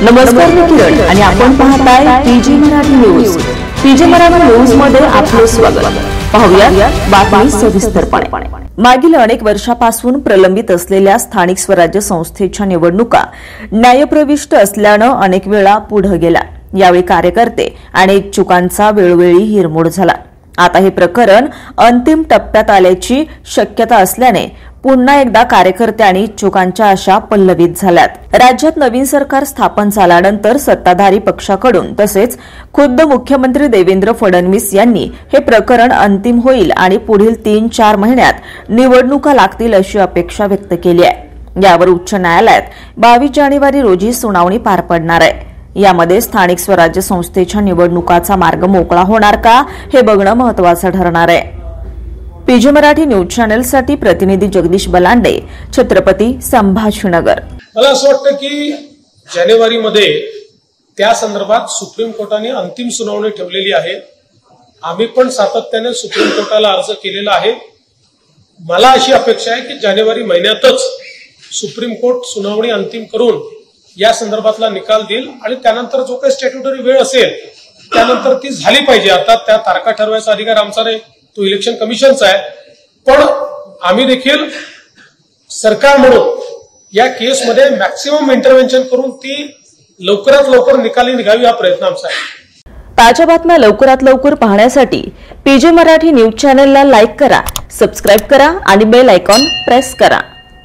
नमस्कार, मी किरण आणि आपण पाहताय PG Marathi news. PG Marathi news मध्ये आपले स्वागत। पाहूया बातमी सविस्तरपणे। मागील अनेक वर्षापासून प्रलंबित असलेल्या स्थानिक स्वराज्य संस्थेच्या निवडणुका न्यायप्रविष्ट असल्याने अनेक वेळा पुढे गेल्या। यावेळी कार्यकर्ते आणि इच्छुकांचा वेळोवेळी हिरमोड झाला। आता हे प्रकरण अंतिम टप्प्यात आल्याची शक्यता असल्याने पुन्हा एकदा कार्यकर्ते आणि इच्छुकांच्या आशा पल्लवित झाल्यात। राज्यात नवीन सरकार स्थापन झाल्यानंतर सत्ताधारी पक्षाकडून तसेच खुद्द मुख्यमंत्री देवेंद्र फडणवीस यांनी हे प्रकरण अंतिम होईल आणि पुढील 3-4 महिन्यात निवडणुका लागतील अशी अपेक्षा व्यक्त केली आहे। यावर उच्च न्यायालयात 22 जानेवारी रोजी सुनावणी पार पडणार आहे। यामध्ये स्थानिक स्वराज्य संस्थेच्या निवडणुकाचा मार्ग मोकळा होणार का हे बघणं महत्त्वाचं ठरणार आहे। पीजी मराठी न्यूज चॅनलसाठी प्रतिनिधी जगदीश बलांडे, छत्रपती संभाजीनगर। मला असं वाटतं की जानेवारीमध्ये त्या संदर्भात सुप्रीम कोर्टाने अंतिम सुनावणी ठेवलेली आहे। आम्ही पण सातत्याने सुप्रीम कोर्टाला अर्ज केलेला आहे। मला अशी अपेक्षा आहे की जानेवारी महिन्यातच सुप्रीम कोर्ट सुनावणी अंतिम करून या संदर्भातला निकाल देईल आणि त्यानंतर जो काही स्टॅट्युटरी वेळ असेल त्यानंतर ती झाली पाहिजे। आता त्या तारखा ठरवायचा अधिकार आमचा नाही, तो इलेक्शन कमिशनचा आहे। पण आम्ही देखील सरकार म्हणून या केसमध्ये मॅक्सिमम इंटरव्हेन्शन करून ती लवकरात लवकर निकाली निघावी हा प्रयत्न आमचा आहे। ताज्या बातम्या लवकरात लवकर पाहण्यासाठी पीजी मराठी न्यूज चॅनलला लाईक करा, सबस्क्राइब करा आणि बेल आयकॉन प्रेस करा।